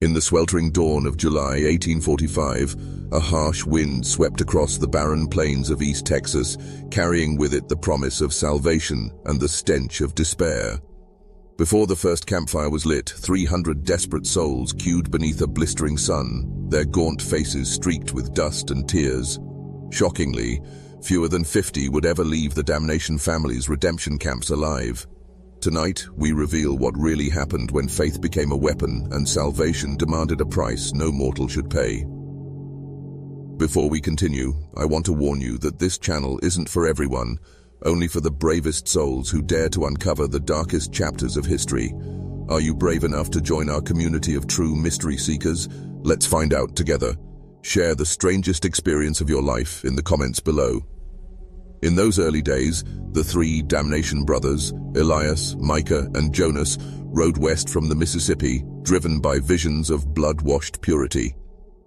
In the sweltering dawn of July 1845, a harsh wind swept across the barren plains of East Texas, carrying with it the promise of salvation and the stench of despair. Before the first campfire was lit, 300 desperate souls queued beneath a blistering sun, their gaunt faces streaked with dust and tears. Shockingly, fewer than 50 would ever leave the Damnation family's redemption camps alive. Tonight, we reveal what really happened when faith became a weapon and salvation demanded a price no mortal should pay. Before we continue, I want to warn you that this channel isn't for everyone, only for the bravest souls who dare to uncover the darkest chapters of history. Are you brave enough to join our community of true mystery seekers? Let's find out together. Share the strangest experience of your life in the comments below. In those early days, the three Damnation brothers, Elias, Micah, and Jonas, rode west from the Mississippi, driven by visions of blood-washed purity.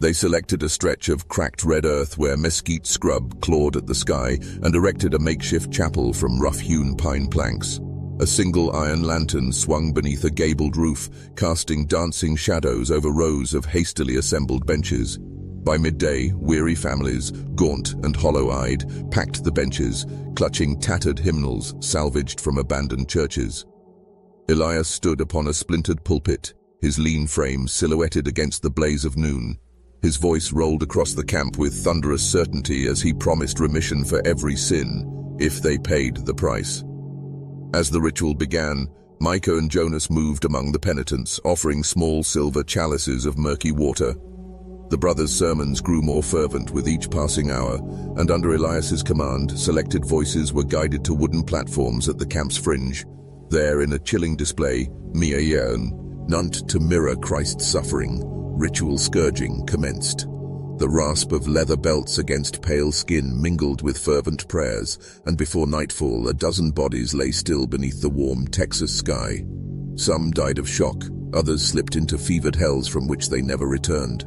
They selected a stretch of cracked red earth where mesquite scrub clawed at the sky and erected a makeshift chapel from rough-hewn pine planks. A single iron lantern swung beneath a gabled roof, casting dancing shadows over rows of hastily assembled benches. By midday, weary families, gaunt and hollow-eyed, packed the benches, clutching tattered hymnals salvaged from abandoned churches. Elias stood upon a splintered pulpit, his lean frame silhouetted against the blaze of noon. His voice rolled across the camp with thunderous certainty as he promised remission for every sin, if they paid the price. As the ritual began, Micah and Jonas moved among the penitents, offering small silver chalices of murky water. The brothers' sermons grew more fervent with each passing hour, and under Elias's command, selected voices were guided to wooden platforms at the camp's fringe. There, in a chilling display, meant to mirror Christ's suffering, ritual scourging commenced. The rasp of leather belts against pale skin mingled with fervent prayers, and before nightfall, a dozen bodies lay still beneath the warm Texas sky. Some died of shock, others slipped into fevered hells from which they never returned.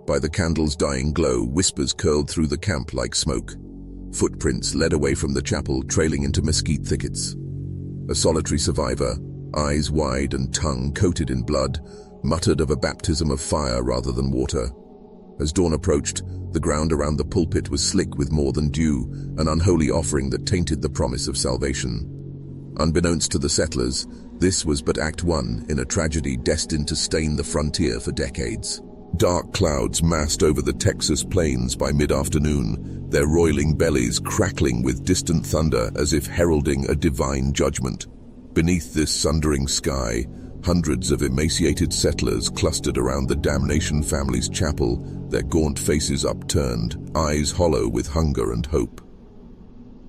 By the candle's dying glow, whispers curled through the camp like smoke. Footprints led away from the chapel, trailing into mesquite thickets. A solitary survivor, eyes wide and tongue coated in blood, muttered of a baptism of fire rather than water. As dawn approached, the ground around the pulpit was slick with more than dew, an unholy offering that tainted the promise of salvation. Unbeknownst to the settlers, this was but Act 1 in a tragedy destined to stain the frontier for decades. Dark clouds massed over the Texas plains by mid-afternoon, their roiling bellies crackling with distant thunder as if heralding a divine judgment. Beneath this sundering sky, hundreds of emaciated settlers clustered around the Damnation family's chapel, their gaunt faces upturned, eyes hollow with hunger and hope.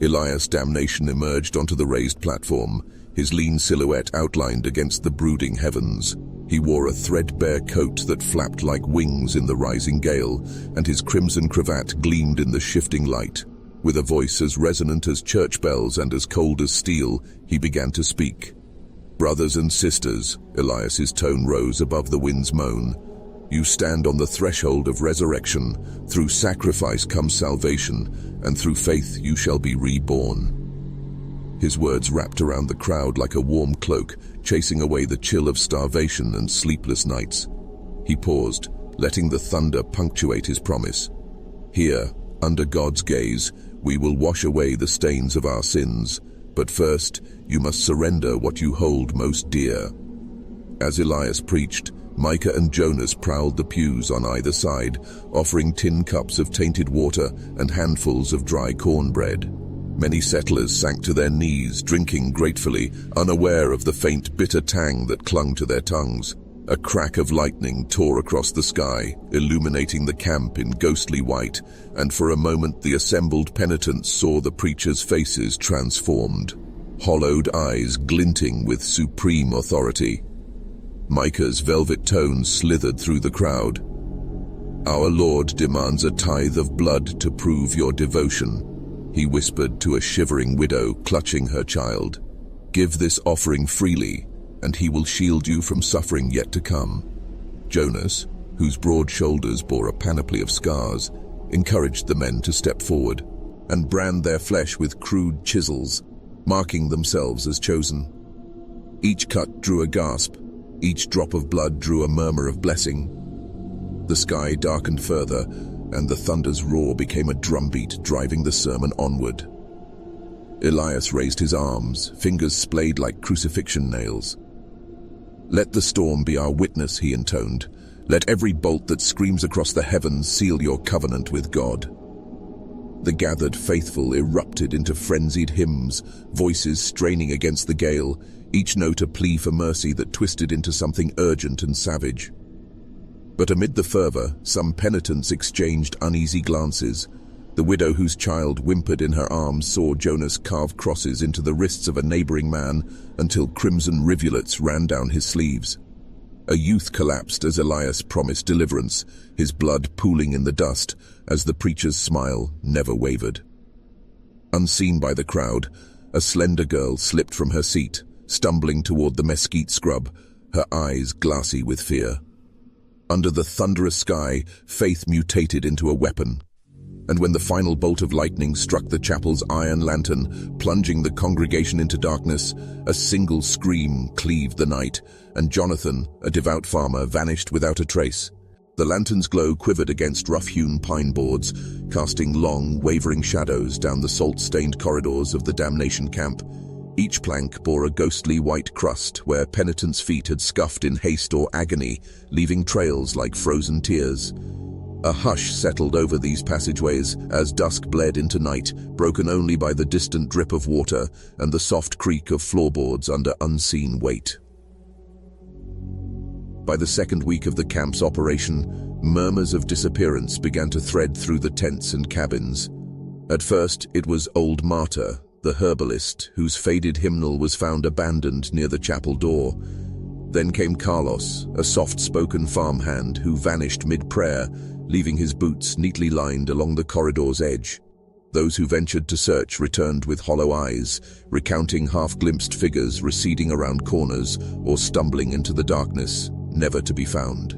Elias Damnation emerged onto the raised platform, his lean silhouette outlined against the brooding heavens. He wore a threadbare coat that flapped like wings in the rising gale, and his crimson cravat gleamed in the shifting light. With a voice as resonant as church bells and as cold as steel, he began to speak. "Brothers and sisters," Elias's tone rose above the wind's moan, "you stand on the threshold of resurrection. Through sacrifice comes salvation, and through faith you shall be reborn." His words wrapped around the crowd like a warm cloak, chasing away the chill of starvation and sleepless nights. He paused, letting the thunder punctuate his promise. "Here, under God's gaze, we will wash away the stains of our sins. But first, you must surrender what you hold most dear." As Elias preached, Micah and Jonas prowled the pews on either side, offering tin cups of tainted water and handfuls of dry cornbread. Many settlers sank to their knees, drinking gratefully, unaware of the faint bitter tang that clung to their tongues. A crack of lightning tore across the sky, illuminating the camp in ghostly white, and for a moment the assembled penitents saw the preacher's faces transformed, hollowed eyes glinting with supreme authority. Micah's velvet tones slithered through the crowd. "Our Lord demands a tithe of blood to prove your devotion," he whispered to a shivering widow clutching her child. "Give this offering freely, and he will shield you from suffering yet to come." Jonas, whose broad shoulders bore a panoply of scars, encouraged the men to step forward and brand their flesh with crude chisels, marking themselves as chosen. Each cut drew a gasp, Each drop of blood drew a murmur of blessing. The sky darkened further, and the thunder's roar became a drumbeat driving the sermon onward. Elias raised his arms, fingers splayed like crucifixion nails. "Let the storm be our witness," he intoned. "Let every bolt that screams across the heavens seal your covenant with God." The gathered faithful erupted into frenzied hymns, voices straining against the gale, each note a plea for mercy that twisted into something urgent and savage. But amid the fervor, some penitents exchanged uneasy glances. The widow whose child whimpered in her arms saw Jonas carve crosses into the wrists of a neighboring man until crimson rivulets ran down his sleeves. A youth collapsed as Elias promised deliverance, his blood pooling in the dust as the preacher's smile never wavered. Unseen by the crowd, a slender girl slipped from her seat, stumbling toward the mesquite scrub, her eyes glassy with fear. Under the thunderous sky, faith mutated into a weapon. And when the final bolt of lightning struck the chapel's iron lantern, plunging the congregation into darkness, a single scream cleaved the night, and Jonathan, a devout farmer, vanished without a trace. The lantern's glow quivered against rough-hewn pine boards, casting long, wavering shadows down the salt-stained corridors of the Damnation camp. Each plank bore a ghostly white crust where penitents' feet had scuffed in haste or agony, leaving trails like frozen tears. A hush settled over these passageways as dusk bled into night, broken only by the distant drip of water and the soft creak of floorboards under unseen weight. By the second week of the camp's operation, murmurs of disappearance began to thread through the tents and cabins. At first, it was old Marta, the herbalist, whose faded hymnal was found abandoned near the chapel door. Then came Carlos, a soft-spoken farmhand who vanished mid-prayer, leaving his boots neatly lined along the corridor's edge. Those who ventured to search returned with hollow eyes, recounting half-glimpsed figures receding around corners or stumbling into the darkness, never to be found.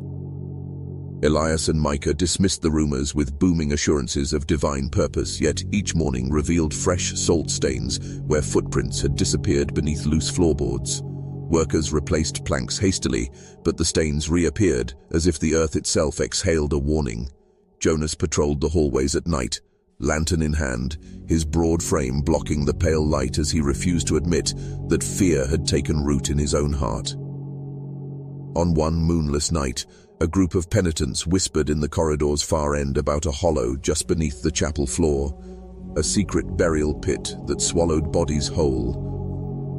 Elias and Micah dismissed the rumors with booming assurances of divine purpose, yet each morning revealed fresh salt stains where footprints had disappeared beneath loose floorboards. Workers replaced planks hastily, but the stains reappeared as if the earth itself exhaled a warning. Jonas patrolled the hallways at night, lantern in hand, his broad frame blocking the pale light as he refused to admit that fear had taken root in his own heart. On one moonless night, a group of penitents whispered in the corridor's far end about a hollow just beneath the chapel floor, a secret burial pit that swallowed bodies whole.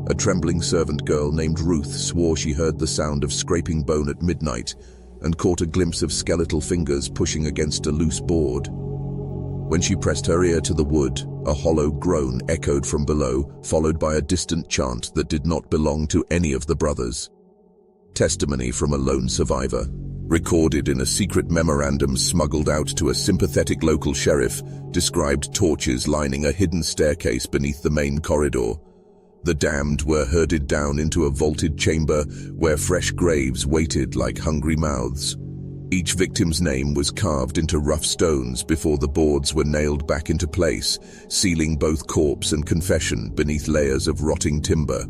A trembling servant girl named Ruth swore she heard the sound of scraping bone at midnight and caught a glimpse of skeletal fingers pushing against a loose board. When she pressed her ear to the wood, a hollow groan echoed from below, followed by a distant chant that did not belong to any of the brothers. Testimony from a lone survivor, recorded in a secret memorandum smuggled out to a sympathetic local sheriff, described torches lining a hidden staircase beneath the main corridor. The damned were herded down into a vaulted chamber where fresh graves waited like hungry mouths. Each victim's name was carved into rough stones before the boards were nailed back into place, sealing both corpse and confession beneath layers of rotting timber.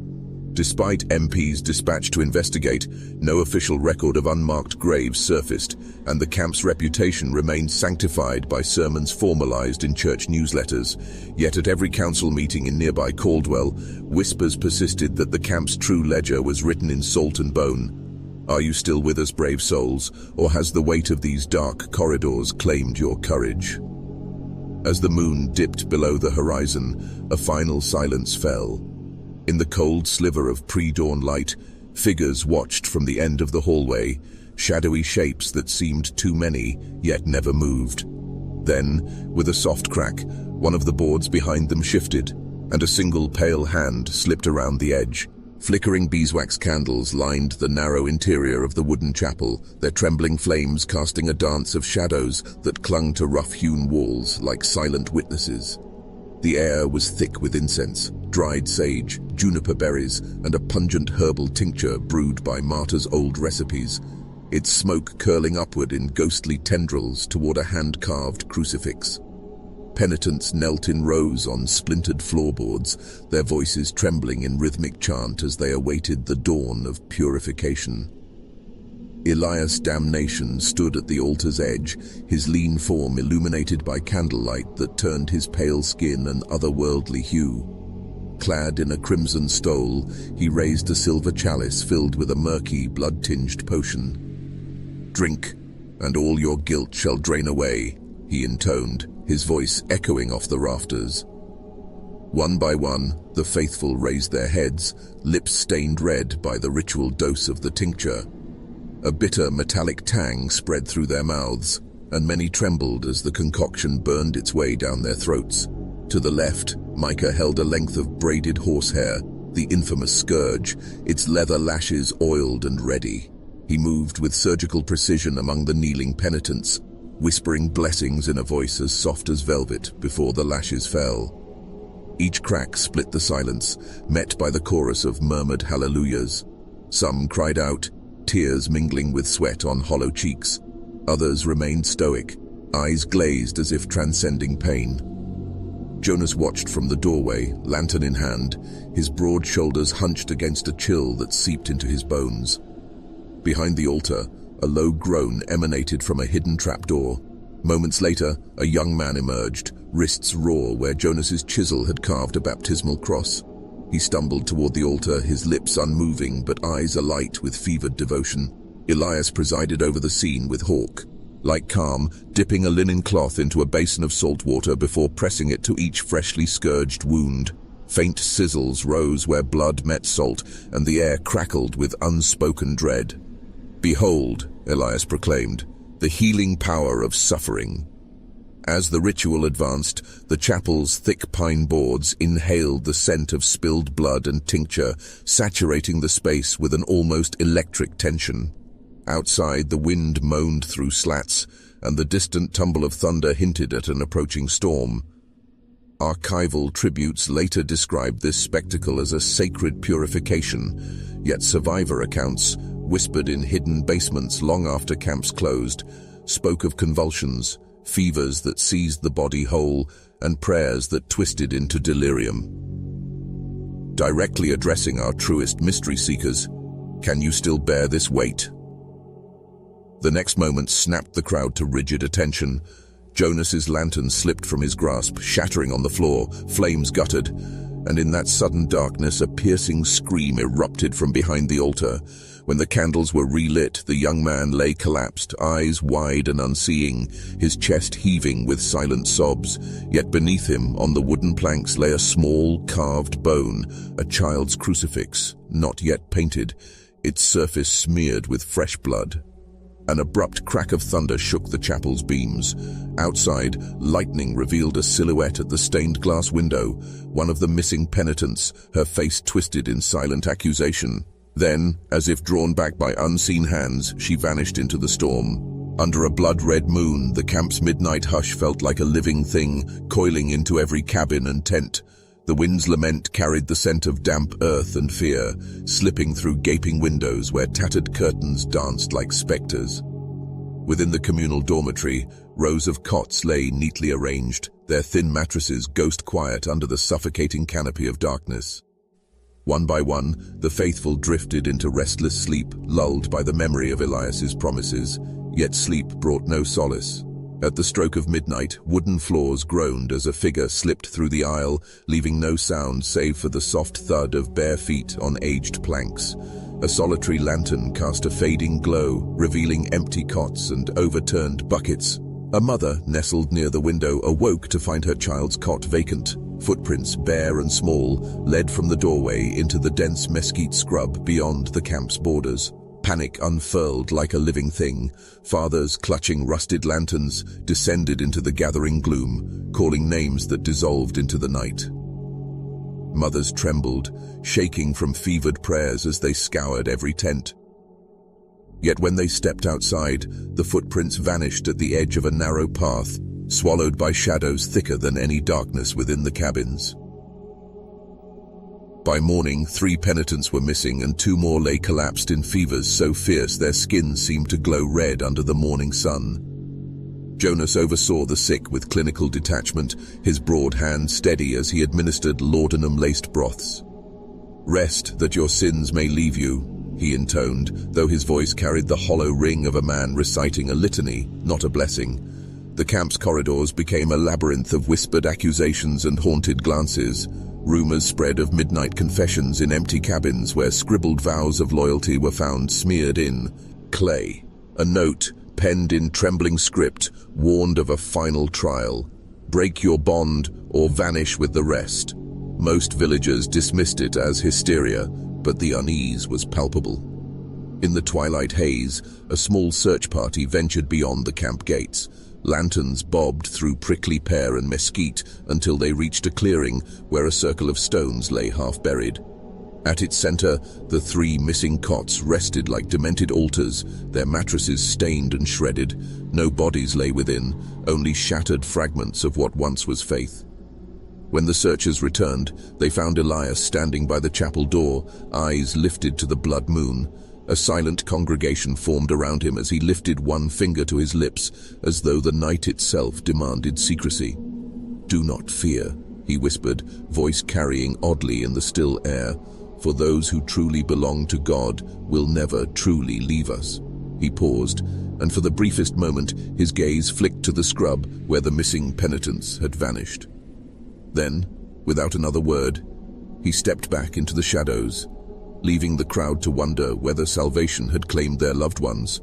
Despite MPs dispatched to investigate, no official record of unmarked graves surfaced, and the camp's reputation remained sanctified by sermons formalized in church newsletters. Yet at every council meeting in nearby Caldwell, whispers persisted that the camp's true ledger was written in salt and bone. Are you still with us, brave souls, or has the weight of these dark corridors claimed your courage? As the moon dipped below the horizon, a final silence fell. In the cold sliver of pre-dawn light, figures watched from the end of the hallway, shadowy shapes that seemed too many, yet never moved. Then, with a soft crack, one of the boards behind them shifted, and a single pale hand slipped around the edge. Flickering beeswax candles lined the narrow interior of the wooden chapel, their trembling flames casting a dance of shadows that clung to rough-hewn walls like silent witnesses. The air was thick with incense, dried sage, juniper berries, and a pungent herbal tincture brewed by Marta's old recipes, its smoke curling upward in ghostly tendrils toward a hand-carved crucifix. Penitents knelt in rows on splintered floorboards, their voices trembling in rhythmic chant as they awaited the dawn of purification. Elias Damnations stood at the altar's edge, his lean form illuminated by candlelight that turned his pale skin an otherworldly hue. Clad in a crimson stole, he raised a silver chalice filled with a murky, blood-tinged potion. "Drink, and all your guilt shall drain away," he intoned, his voice echoing off the rafters. One by one, the faithful raised their heads, lips stained red by the ritual dose of the tincture. A bitter, metallic tang spread through their mouths, and many trembled as the concoction burned its way down their throats. To the left, Micah held a length of braided horsehair, the infamous scourge, its leather lashes oiled and ready. He moved with surgical precision among the kneeling penitents, whispering blessings in a voice as soft as velvet before the lashes fell. Each crack split the silence, met by the chorus of murmured hallelujahs. Some cried out, tears mingling with sweat on hollow cheeks. Others remained stoic, eyes glazed as if transcending pain. Jonas watched from the doorway, lantern in hand, his broad shoulders hunched against a chill that seeped into his bones. Behind the altar, a low groan emanated from a hidden trapdoor. Moments later, a young man emerged, wrists raw where Jonas's chisel had carved a baptismal cross. He stumbled toward the altar, his lips unmoving but eyes alight with fevered devotion. Elias presided over the scene with hawk, like calm, dipping a linen cloth into a basin of salt water before pressing it to each freshly scourged wound. Faint sizzles rose where blood met salt, and the air crackled with unspoken dread. "Behold," Elias proclaimed, "the healing power of suffering." As the ritual advanced, the chapel's thick pine boards inhaled the scent of spilled blood and tincture, saturating the space with an almost electric tension. Outside, the wind moaned through slats, and the distant tumble of thunder hinted at an approaching storm. Archival tributes later described this spectacle as a sacred purification, yet survivor accounts, whispered in hidden basements long after camps closed, spoke of convulsions, fevers that seized the body whole, and prayers that twisted into delirium. Directly addressing our truest mystery seekers, can you still bear this weight? The next moment snapped the crowd to rigid attention. Jonas's lantern slipped from his grasp, shattering on the floor, flames guttered, and in that sudden darkness a piercing scream erupted from behind the altar. When the candles were relit, the young man lay collapsed, eyes wide and unseeing, his chest heaving with silent sobs. Yet beneath him, on the wooden planks, lay a small, carved bone, a child's crucifix, not yet painted, its surface smeared with fresh blood. An abrupt crack of thunder shook the chapel's beams. Outside, lightning revealed a silhouette at the stained glass window, one of the missing penitents, her face twisted in silent accusation. Then, as if drawn back by unseen hands, she vanished into the storm. Under a blood-red moon, the camp's midnight hush felt like a living thing, coiling into every cabin and tent. The wind's lament carried the scent of damp earth and fear, slipping through gaping windows where tattered curtains danced like specters. Within the communal dormitory, rows of cots lay neatly arranged, their thin mattresses ghost-quiet under the suffocating canopy of darkness. One by one, the faithful drifted into restless sleep, lulled by the memory of Elias's promises, yet sleep brought no solace. At the stroke of midnight, wooden floors groaned as a figure slipped through the aisle, leaving no sound save for the soft thud of bare feet on aged planks. A solitary lantern cast a fading glow, revealing empty cots and overturned buckets. A mother, nestled near the window, awoke to find her child's cot vacant. Footprints, bare and small, led from the doorway into the dense mesquite scrub beyond the camp's borders. Panic unfurled like a living thing. Fathers, clutching rusted lanterns, descended into the gathering gloom, calling names that dissolved into the night. Mothers trembled, shaking from fevered prayers as they scoured every tent. Yet when they stepped outside, the footprints vanished at the edge of a narrow path, swallowed by shadows thicker than any darkness within the cabins. By morning, 3 penitents were missing and 2 more lay collapsed in fevers so fierce their skins seemed to glow red under the morning sun. Jonas oversaw the sick with clinical detachment, his broad hand steady as he administered laudanum-laced broths. "Rest that your sins may leave you," he intoned, though his voice carried the hollow ring of a man reciting a litany, not a blessing. The camp's corridors became a labyrinth of whispered accusations and haunted glances. Rumors spread of midnight confessions in empty cabins where scribbled vows of loyalty were found smeared in clay. A note, penned in trembling script, warned of a final trial. Break your bond or vanish with the rest. Most villagers dismissed it as hysteria, but the unease was palpable. In the twilight haze, a small search party ventured beyond the camp gates. Lanterns bobbed through prickly pear and mesquite until they reached a clearing where a circle of stones lay half-buried. At its center, the 3 missing cots rested like demented altars, their mattresses stained and shredded. No bodies lay within, only shattered fragments of what once was faith. When the searchers returned, they found Elias standing by the chapel door, eyes lifted to the blood moon. A silent congregation formed around him as he lifted one finger to his lips, as though the night itself demanded secrecy. "Do not fear," he whispered, voice carrying oddly in the still air. "For those who truly belong to God will never truly leave us." He paused, and for the briefest moment, his gaze flicked to the scrub where the missing penitents had vanished. Then, without another word, he stepped back into the shadows, leaving the crowd to wonder whether salvation had claimed their loved ones,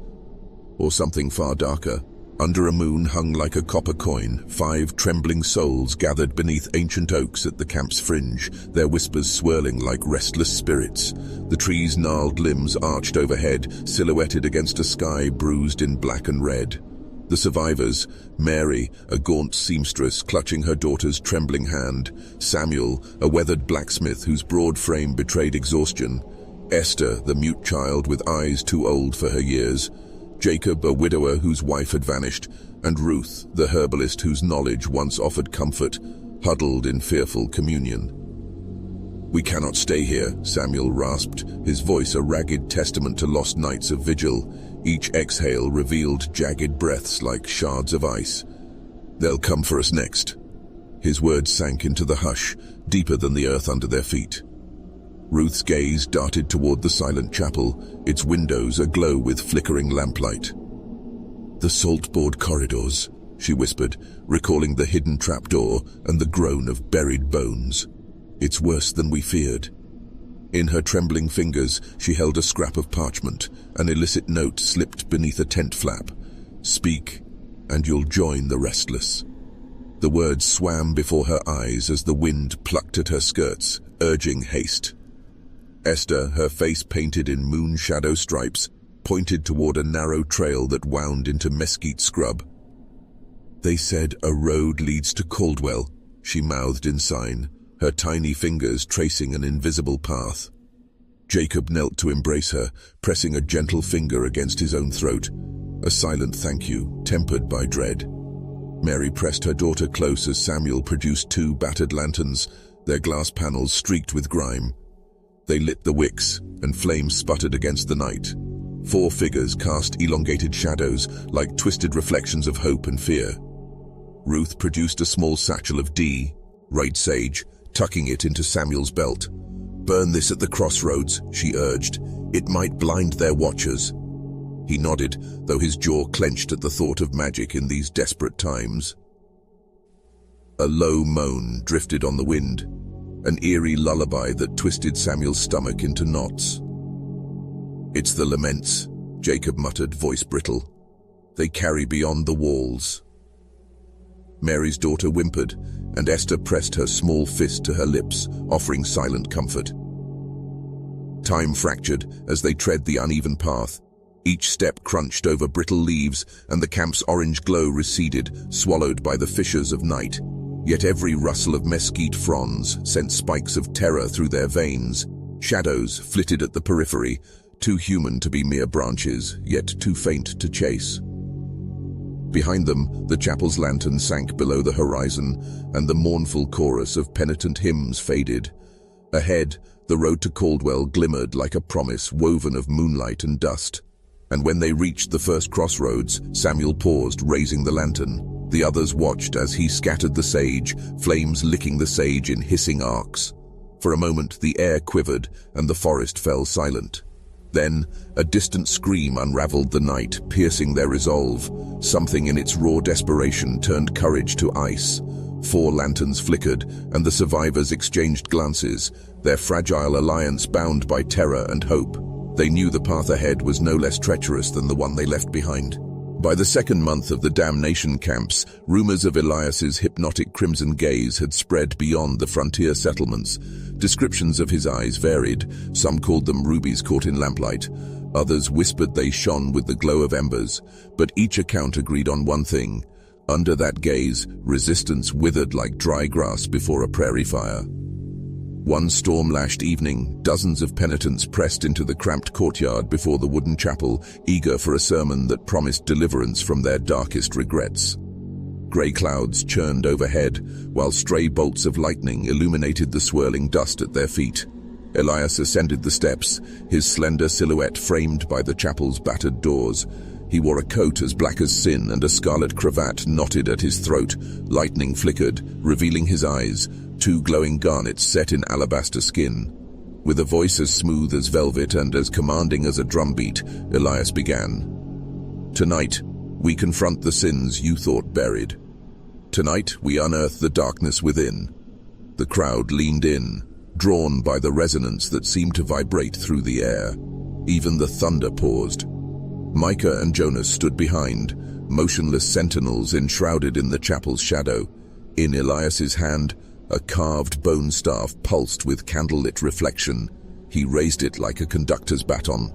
or something far darker. Under a moon hung like a copper coin, 5 trembling souls gathered beneath ancient oaks at the camp's fringe, their whispers swirling like restless spirits. The trees' gnarled limbs arched overhead, silhouetted against a sky bruised in black and red. The survivors, Mary, a gaunt seamstress clutching her daughter's trembling hand, Samuel, a weathered blacksmith whose broad frame betrayed exhaustion, Esther, the mute child with eyes too old for her years, Jacob, a widower whose wife had vanished, and Ruth, the herbalist whose knowledge once offered comfort, huddled in fearful communion. "We cannot stay here," Samuel rasped, his voice a ragged testament to lost nights of vigil. Each exhale revealed jagged breaths like shards of ice. "They'll come for us next." His words sank into the hush, deeper than the earth under their feet. Ruth's gaze darted toward the silent chapel, its windows aglow with flickering lamplight. "The salt-board corridors," she whispered, recalling the hidden trapdoor and the groan of buried bones. "It's worse than we feared." In her trembling fingers, she held a scrap of parchment. An illicit note slipped beneath a tent flap. "Speak, and you'll join the restless." The words swam before her eyes as the wind plucked at her skirts, urging haste. Esther, her face painted in moon shadow stripes, pointed toward a narrow trail that wound into mesquite scrub. "They said a road leads to Caldwell," she mouthed in sign, her tiny fingers tracing an invisible path. Jacob knelt to embrace her, pressing a gentle finger against his own throat, a silent thank you, tempered by dread. Mary pressed her daughter close as Samuel produced 2 battered lanterns, their glass panels streaked with grime. They lit the wicks, and flames sputtered against the night. 4 figures cast elongated shadows, like twisted reflections of hope and fear. Ruth produced a small satchel of right sage, tucking it into Samuel's belt. "Burn this at the crossroads," she urged. "It might blind their watchers." He nodded, though his jaw clenched at the thought of magic in these desperate times. A low moan drifted on the wind, an eerie lullaby that twisted Samuel's stomach into knots. "It's the laments," Jacob muttered, voice brittle. "They carry beyond the walls." Mary's daughter whimpered, and Esther pressed her small fist to her lips, offering silent comfort. Time fractured as they tread the uneven path. Each step crunched over brittle leaves, and the camp's orange glow receded, swallowed by the fissures of night. Yet every rustle of mesquite fronds sent spikes of terror through their veins. Shadows flitted at the periphery, too human to be mere branches, yet too faint to chase. Behind them, the chapel's lantern sank below the horizon, and the mournful chorus of penitent hymns faded. Ahead, the road to Caldwell glimmered like a promise woven of moonlight and dust. And when they reached the first crossroads, Samuel paused, raising the lantern. The others watched as he scattered the sage, flames licking the sage in hissing arcs. For a moment, the air quivered, and the forest fell silent. Then, a distant scream unraveled the night, piercing their resolve. Something in its raw desperation turned courage to ice. 4 lanterns flickered, and the survivors exchanged glances, their fragile alliance bound by terror and hope. They knew the path ahead was no less treacherous than the one they left behind. By the second month of the Damnation camps, rumors of Elias's hypnotic crimson gaze had spread beyond the frontier settlements. Descriptions of his eyes varied. Some called them rubies caught in lamplight. Others whispered they shone with the glow of embers. But each account agreed on one thing. Under that gaze, resistance withered like dry grass before a prairie fire. One storm-lashed evening, dozens of penitents pressed into the cramped courtyard before the wooden chapel, eager for a sermon that promised deliverance from their darkest regrets. Grey clouds churned overhead, while stray bolts of lightning illuminated the swirling dust at their feet. Elias ascended the steps, his slender silhouette framed by the chapel's battered doors. He wore a coat as black as sin, and a scarlet cravat knotted at his throat. Lightning flickered, revealing his eyes, 2 glowing garnets set in alabaster skin. With a voice as smooth as velvet and as commanding as a drumbeat, Elias began. "Tonight, we confront the sins you thought buried. Tonight, we unearth the darkness within." The crowd leaned in, drawn by the resonance that seemed to vibrate through the air. Even the thunder paused. Micah and Jonas stood behind, motionless sentinels enshrouded in the chapel's shadow. In Elias's hand, a carved bone staff pulsed with candlelit reflection. He raised it like a conductor's baton.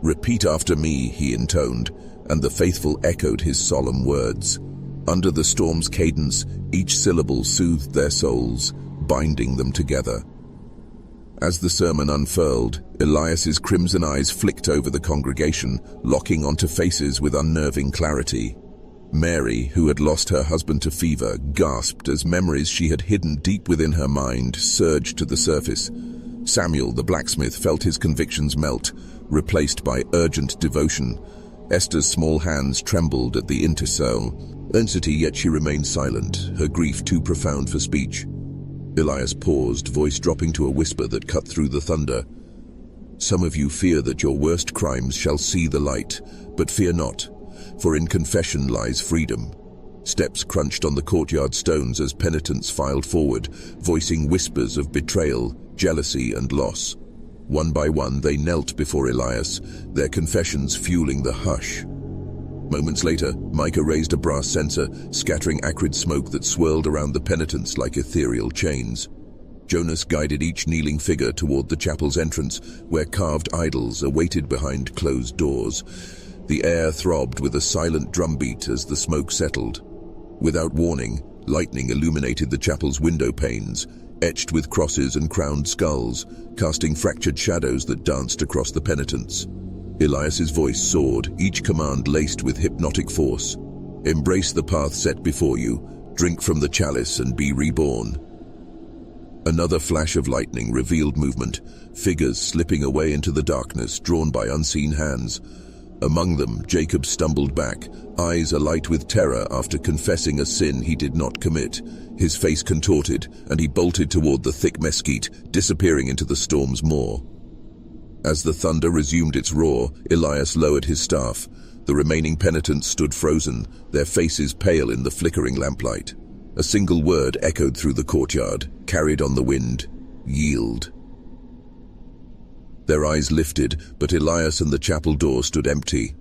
"Repeat after me," he intoned, and the faithful echoed his solemn words. Under the storm's cadence, each syllable soothed their souls, binding them together. As the sermon unfurled, Elias's crimson eyes flicked over the congregation, locking onto faces with unnerving clarity. Mary, who had lost her husband to fever, gasped as memories she had hidden deep within her mind surged to the surface. Samuel, the blacksmith, felt his convictions melt, replaced by urgent devotion. Esther's small hands trembled at the intercession, yet she remained silent, her grief too profound for speech. Elias paused, voice dropping to a whisper that cut through the thunder. "Some of you fear that your worst crimes shall see the light, but fear not, for in confession lies freedom." Steps crunched on the courtyard stones as penitents filed forward, voicing whispers of betrayal, jealousy, and loss. One by one, they knelt before Elias, their confessions fueling the hush. Moments later, Micah raised a brass censer, scattering acrid smoke that swirled around the penitents like ethereal chains. Jonas guided each kneeling figure toward the chapel's entrance, where carved idols awaited behind closed doors. The air throbbed with a silent drumbeat as the smoke settled. Without warning, lightning illuminated the chapel's window panes, etched with crosses and crowned skulls, casting fractured shadows that danced across the penitents. Elias's voice soared, each command laced with hypnotic force. "Embrace the path set before you, drink from the chalice and be reborn." Another flash of lightning revealed movement, figures slipping away into the darkness, drawn by unseen hands. Among them, Jacob stumbled back, eyes alight with terror after confessing a sin he did not commit. His face contorted, and he bolted toward the thick mesquite, disappearing into the storm's maw. As the thunder resumed its roar, Elias lowered his staff. The remaining penitents stood frozen, their faces pale in the flickering lamplight. A single word echoed through the courtyard, carried on the wind: "Yield." Their eyes lifted, but Elias and the chapel door stood empty.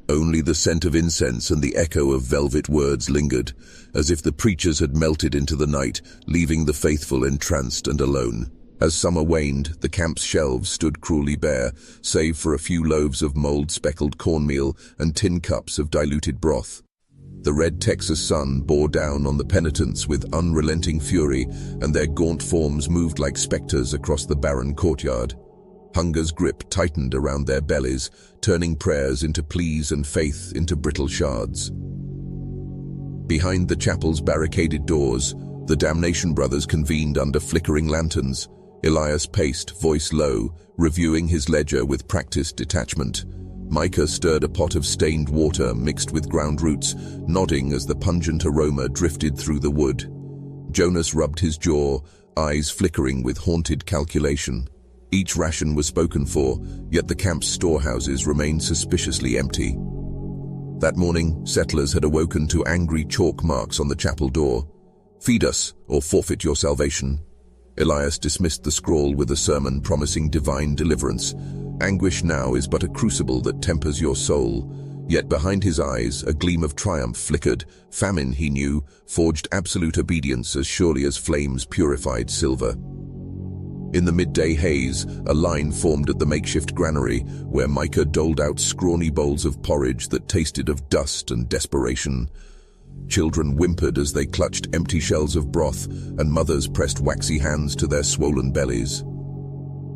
Only the scent of incense and the echo of velvet words lingered, as if the preachers had melted into the night, leaving the faithful entranced and alone. As summer waned, the camp's shelves stood cruelly bare, save for a few loaves of mold-speckled cornmeal and tin cups of diluted broth. The red Texas sun bore down on the penitents with unrelenting fury, and their gaunt forms moved like specters across the barren courtyard. Hunger's grip tightened around their bellies, turning prayers into pleas and faith into brittle shards. Behind the chapel's barricaded doors, the Damnation brothers convened under flickering lanterns. Elias paced, voice low, reviewing his ledger with practiced detachment. Micah stirred a pot of stained water mixed with ground roots, nodding as the pungent aroma drifted through the wood. Jonas rubbed his jaw, eyes flickering with haunted calculation. Each ration was spoken for, yet the camp's storehouses remained suspiciously empty. That morning, settlers had awoken to angry chalk marks on the chapel door. "Feed us, or forfeit your salvation." Elias dismissed the scrawl with a sermon promising divine deliverance. "Anguish now is but a crucible that tempers your soul." Yet behind his eyes, a gleam of triumph flickered. Famine, he knew, forged absolute obedience as surely as flames purified silver. In the midday haze, a line formed at the makeshift granary, where Micah doled out scrawny bowls of porridge that tasted of dust and desperation. Children whimpered as they clutched empty shells of broth, and mothers pressed waxy hands to their swollen bellies.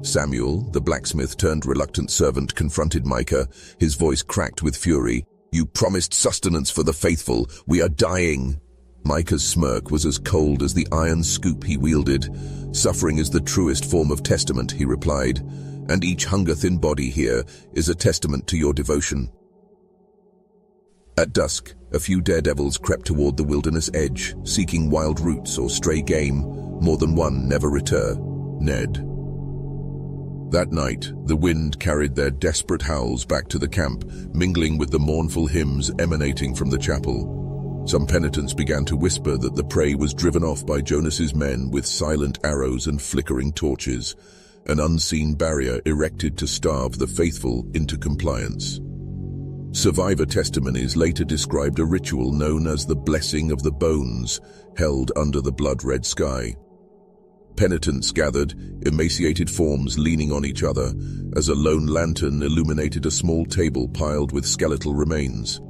Samuel, the blacksmith-turned-reluctant servant, confronted Micah, his voice cracked with fury. "You promised sustenance for the faithful. We are dying." Micah's smirk was as cold as the iron scoop he wielded. "Suffering is the truest form of testament," he replied, "and each hunger-thin body here is a testament to your devotion." At dusk, a few daredevils crept toward the wilderness edge, seeking wild roots or stray game. More than one never returned. Ned. That night, the wind carried their desperate howls back to the camp, mingling with the mournful hymns emanating from the chapel. Some penitents began to whisper that the prey was driven off by Jonas's men with silent arrows and flickering torches, an unseen barrier erected to starve the faithful into compliance. Survivor testimonies later described a ritual known as the Blessing of the Bones, held under the blood-red sky. Penitents gathered, emaciated forms leaning on each other, as a lone lantern illuminated a small table piled with skeletal remains.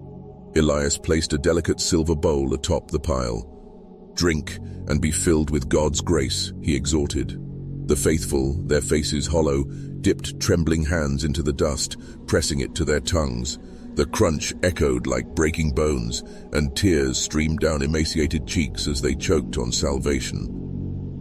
Elias placed a delicate silver bowl atop the pile. "Drink and be filled with God's grace," he exhorted. The faithful, their faces hollow, dipped trembling hands into the dust, pressing it to their tongues. The crunch echoed like breaking bones, and tears streamed down emaciated cheeks as they choked on salvation.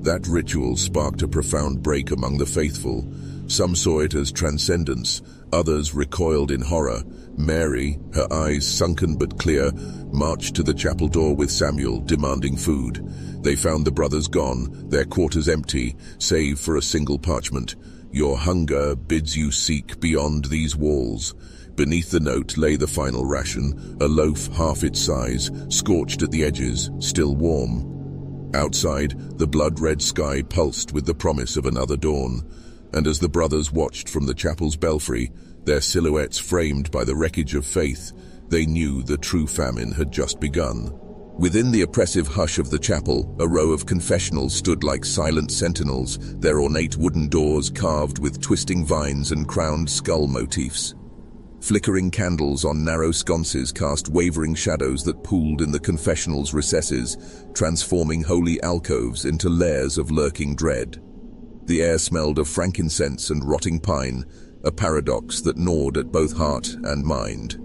That ritual sparked a profound break among the faithful. Some saw it as transcendence, others recoiled in horror. Mary, her eyes sunken but clear, marched to the chapel door with Samuel, demanding food. They found the brothers gone, their quarters empty, save for a single parchment. "Your hunger bids you seek beyond these walls." Beneath the note lay the final ration, a loaf half its size, scorched at the edges, still warm. Outside, the blood-red sky pulsed with the promise of another dawn, and as the brothers watched from the chapel's belfry, their silhouettes framed by the wreckage of faith, they knew the true famine had just begun. Within the oppressive hush of the chapel, a row of confessionals stood like silent sentinels, their ornate wooden doors carved with twisting vines and crowned skull motifs. Flickering candles on narrow sconces cast wavering shadows that pooled in the confessional's recesses, transforming holy alcoves into lairs of lurking dread. The air smelled of frankincense and rotting pine, a paradox that gnawed at both heart and mind.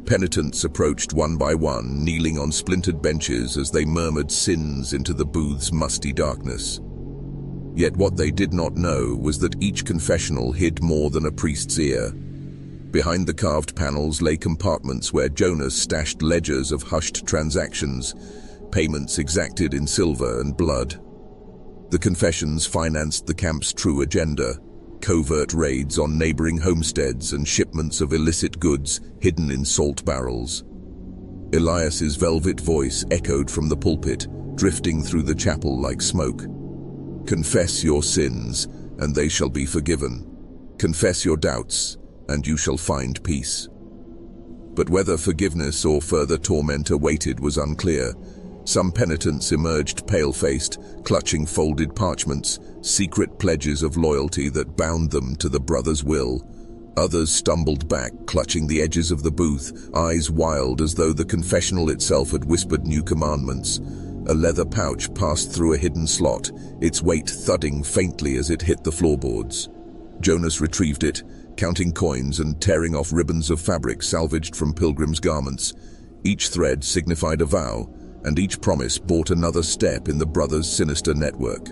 Penitents approached one by one, kneeling on splintered benches as they murmured sins into the booth's musty darkness. Yet what they did not know was that each confessional hid more than a priest's ear. Behind the carved panels lay compartments where Jonas stashed ledgers of hushed transactions, payments exacted in silver and blood. The confessions financed the camp's true agenda, covert raids on neighboring homesteads and shipments of illicit goods hidden in salt barrels. Elias's velvet voice echoed from the pulpit, drifting through the chapel like smoke. "Confess your sins, and they shall be forgiven. Confess your doubts, and you shall find peace." But whether forgiveness or further torment awaited was unclear. Some penitents emerged pale-faced, clutching folded parchments, secret pledges of loyalty that bound them to the brothers' will. Others stumbled back, clutching the edges of the booth, eyes wild as though the confessional itself had whispered new commandments. A leather pouch passed through a hidden slot, its weight thudding faintly as it hit the floorboards. Jonas retrieved it, counting coins and tearing off ribbons of fabric salvaged from pilgrims' garments. Each thread signified a vow, and each promise brought another step in the brothers' sinister network.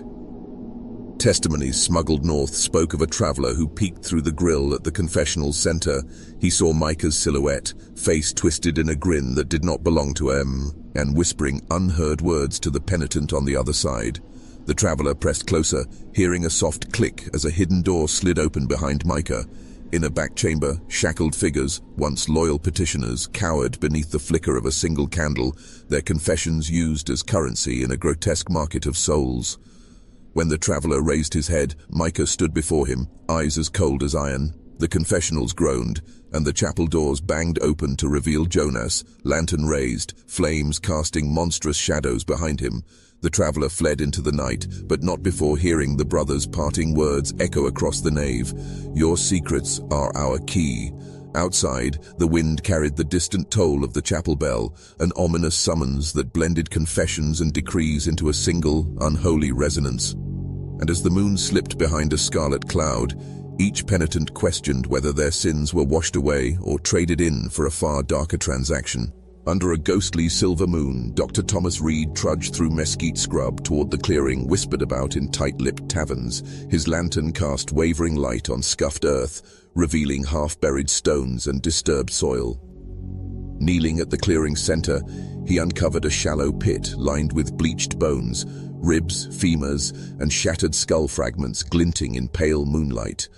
Testimonies smuggled north spoke of a traveler who peeked through the grill at the confessional's center. He saw Micah's silhouette, face twisted in a grin that did not belong to him, and whispering unheard words to the penitent on the other side. The traveler pressed closer, hearing a soft click as a hidden door slid open behind Micah. In a back chamber, shackled figures, once loyal petitioners, cowered beneath the flicker of a single candle, their confessions used as currency in a grotesque market of souls. When the traveler raised his head, Micah stood before him, eyes as cold as iron. The confessionals groaned, and the chapel doors banged open to reveal Jonas, lantern raised, flames casting monstrous shadows behind him. The traveler fled into the night, but not before hearing the brothers' parting words echo across the nave. "Your secrets are our key." Outside, the wind carried the distant toll of the chapel bell, an ominous summons that blended confessions and decrees into a single, unholy resonance. And as the moon slipped behind a scarlet cloud, each penitent questioned whether their sins were washed away or traded in for a far darker transaction. Under a ghostly silver moon, Dr. Thomas Reed trudged through mesquite scrub toward the clearing whispered about in tight-lipped taverns. His lantern cast wavering light on scuffed earth, revealing half-buried stones and disturbed soil. Kneeling at the clearing's center, he uncovered a shallow pit lined with bleached bones, ribs, femurs, and shattered skull fragments glinting in pale moonlight.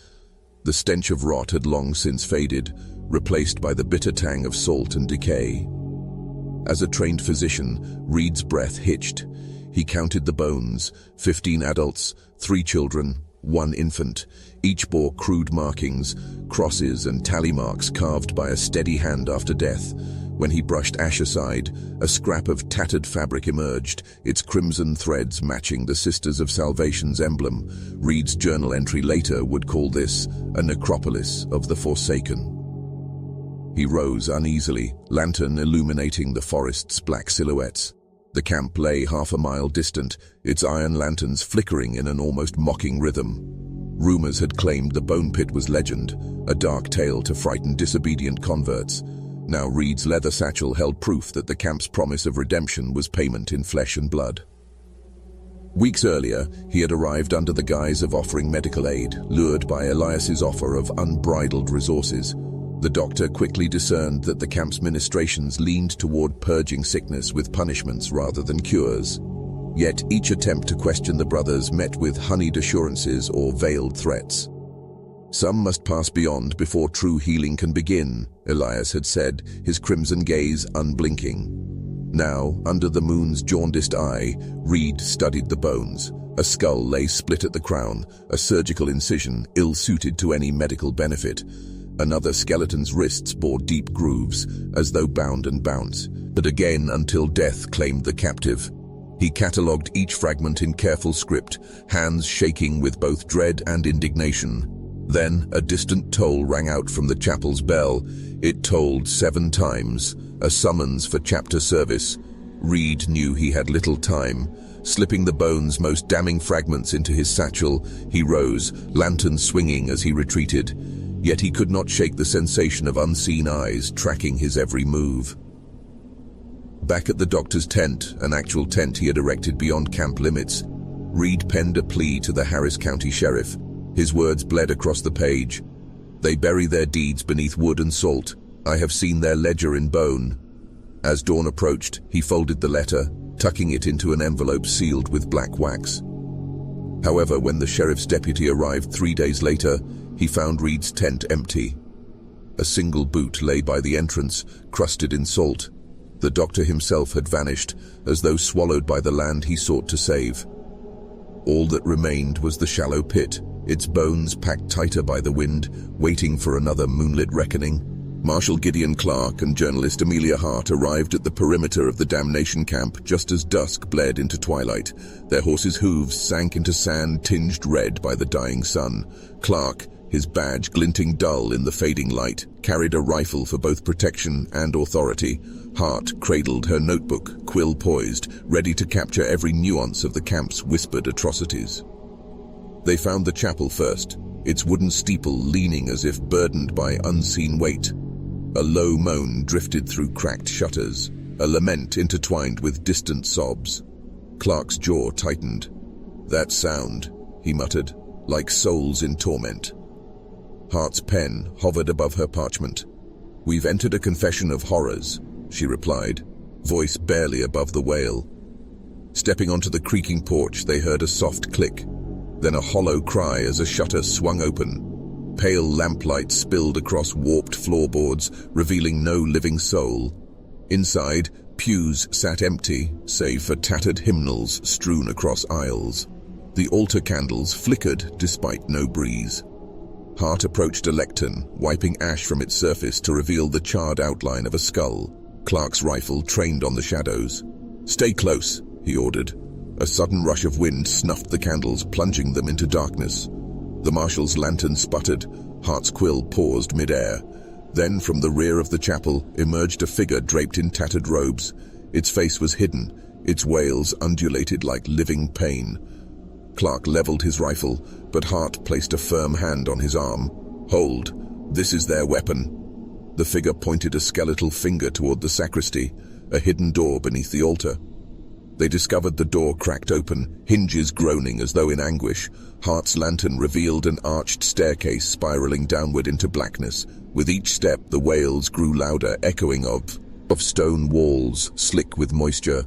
The stench of rot had long since faded, replaced by the bitter tang of salt and decay. As a trained physician, Reed's breath hitched. He counted the bones, 15 adults, 3 children, 1 infant. Each bore crude markings, crosses and tally marks carved by a steady hand after death. When he brushed ash aside, a scrap of tattered fabric emerged, its crimson threads matching the Sisters of Salvation's emblem. Reed's journal entry later would call this a necropolis of the forsaken. He rose uneasily, lantern illuminating the forest's black silhouettes. The camp lay half a mile distant, its iron lanterns flickering in an almost mocking rhythm. Rumors had claimed the bone pit was legend, a dark tale to frighten disobedient converts. Now Reed's leather satchel held proof that the camp's promise of redemption was payment in flesh and blood. Weeks earlier, he had arrived under the guise of offering medical aid, lured by Elias's offer of unbridled resources. The doctor quickly discerned that the camp's ministrations leaned toward purging sickness with punishments rather than cures. Yet each attempt to question the brothers met with honeyed assurances or veiled threats. "Some must pass beyond before true healing can begin," Elias had said, his crimson gaze unblinking. Now, under the moon's jaundiced eye, Reed studied the bones. A skull lay split at the crown, a surgical incision ill-suited to any medical benefit. Another skeleton's wrists bore deep grooves, as though bound and bounce, but again until death claimed the captive. He catalogued each fragment in careful script, hands shaking with both dread and indignation. Then a distant toll rang out from the chapel's bell. It tolled 7 times, a summons for chapter service. Reed knew he had little time. Slipping the bone's most damning fragments into his satchel, he rose, lantern swinging as he retreated. Yet he could not shake the sensation of unseen eyes tracking his every move. Back at the doctor's tent, an actual tent he had erected beyond camp limits, Reed penned a plea to the Harris County Sheriff. His words bled across the page. "They bury their deeds beneath wood and salt. I have seen their ledger in bone." As dawn approached, he folded the letter, tucking it into an envelope sealed with black wax. However, when the sheriff's deputy arrived 3 days later, he found Reed's tent empty. A single boot lay by the entrance, crusted in salt. The doctor himself had vanished, as though swallowed by the land he sought to save. All that remained was the shallow pit, its bones packed tighter by the wind, waiting for another moonlit reckoning. Marshal Gideon Clark and journalist Amelia Hart arrived at the perimeter of the Damnation camp just as dusk bled into twilight. Their horses' hooves sank into sand tinged red by the dying sun. Clark, his badge glinting dull in the fading light, carried a rifle for both protection and authority. Hart cradled her notebook, quill poised, ready to capture every nuance of the camp's whispered atrocities. They found the chapel first, its wooden steeple leaning as if burdened by unseen weight. A low moan drifted through cracked shutters, a lament intertwined with distant sobs. Clark's jaw tightened. "That sound," he muttered, "like souls in torment." Hart's pen hovered above her parchment. "We've entered a confession of horrors," she replied, voice barely above the wail. Stepping onto the creaking porch, they heard a soft click, then a hollow cry as a shutter swung open. Pale lamplight spilled across warped floorboards, revealing no living soul. Inside, pews sat empty, save for tattered hymnals strewn across aisles. The altar candles flickered despite no breeze. Hart approached a lectern, wiping ash from its surface to reveal the charred outline of a skull. Clark's rifle trained on the shadows. "Stay close," he ordered. A sudden rush of wind snuffed the candles, plunging them into darkness. The marshal's lantern sputtered. Hart's quill paused mid-air. Then, from the rear of the chapel, emerged a figure draped in tattered robes. Its face was hidden. Its wails undulated like living pain. Clark leveled his rifle, but Hart placed a firm hand on his arm. "Hold. This is their weapon." The figure pointed a skeletal finger toward the sacristy, a hidden door beneath the altar. They discovered the door cracked open, hinges groaning as though in anguish. Hart's lantern revealed an arched staircase spiraling downward into blackness. With each step, the wails grew louder, echoing of stone walls, slick with moisture.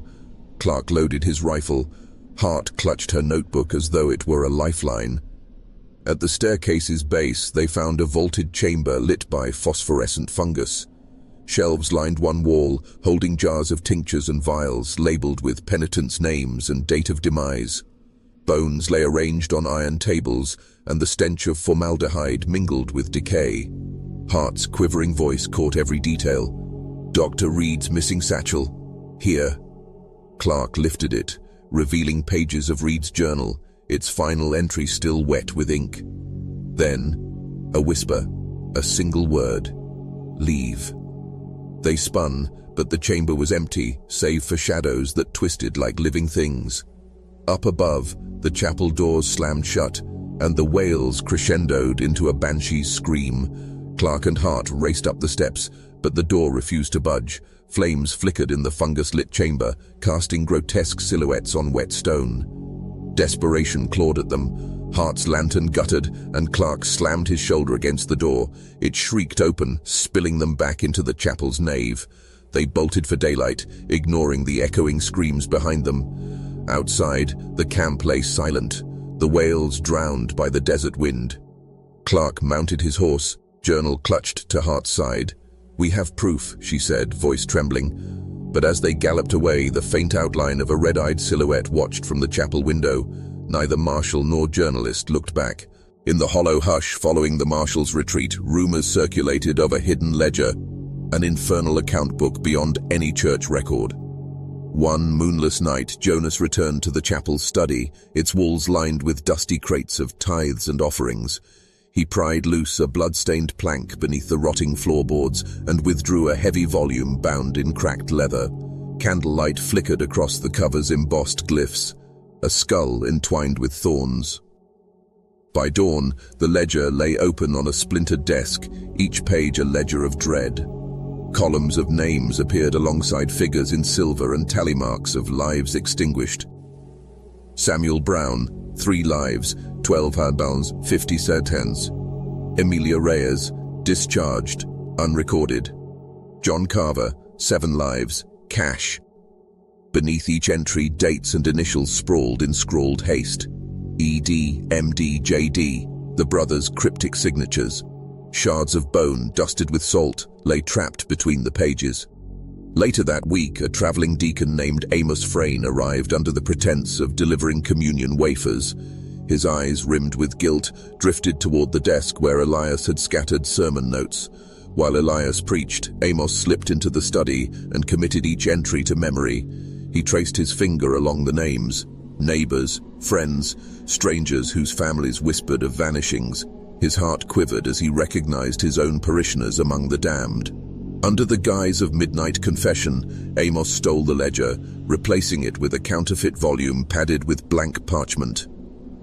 Clark loaded his rifle. Hart clutched her notebook as though it were a lifeline. At the staircase's base, they found a vaulted chamber lit by phosphorescent fungus. Shelves lined one wall, holding jars of tinctures and vials labeled with penitents' names and date of demise. Bones lay arranged on iron tables, and the stench of formaldehyde mingled with decay. Hart's quivering voice caught every detail. "Dr. Reed's missing satchel. Here." Clark lifted it, revealing pages of Reed's journal, its final entry still wet with ink. Then, a whisper, a single word: "Leave." They spun, but the chamber was empty, save for shadows that twisted like living things. Up above, the chapel doors slammed shut, and the wails crescendoed into a banshee's scream. Clark and Hart raced up the steps, but the door refused to budge. Flames flickered in the fungus-lit chamber, casting grotesque silhouettes on wet stone. Desperation clawed at them. Hart's lantern guttered, and Clark slammed his shoulder against the door. It shrieked open, spilling them back into the chapel's nave. They bolted for daylight, ignoring the echoing screams behind them. Outside, the camp lay silent, the wails drowned by the desert wind. Clark mounted his horse, journal clutched to Hart's side. "We have proof," she said, voice trembling. But as they galloped away, the faint outline of a red-eyed silhouette watched from the chapel window. Neither marshal nor journalist looked back. In the hollow hush following the marshal's retreat, rumors circulated of a hidden ledger, an infernal account book beyond any church record. One moonless night, Jonas returned to the chapel's study, its walls lined with dusty crates of tithes and offerings. He pried loose a blood-stained plank beneath the rotting floorboards and withdrew a heavy volume bound in cracked leather. Candlelight flickered across the cover's embossed glyphs, a skull entwined with thorns. By dawn, the ledger lay open on a splintered desk, each page a ledger of dread. Columns of names appeared alongside figures in silver and tally marks of lives extinguished. Samuel Brown, 3 lives, 12 hardbounds, 50 sentences. Emilia Reyes, discharged, unrecorded. John Carver, 7 lives, cash. Beneath each entry, dates and initials sprawled in scrawled haste. ED, MD, JD, the brothers' cryptic signatures. Shards of bone, dusted with salt, lay trapped between the pages. Later that week, a traveling deacon named Amos Frayne arrived under the pretense of delivering communion wafers. His eyes, rimmed with guilt, drifted toward the desk where Elias had scattered sermon notes. While Elias preached, Amos slipped into the study and committed each entry to memory. He traced his finger along the names: neighbors, friends, strangers whose families whispered of vanishings. His heart quivered as he recognized his own parishioners among the damned. Under the guise of midnight confession, Amos stole the ledger, replacing it with a counterfeit volume padded with blank parchment.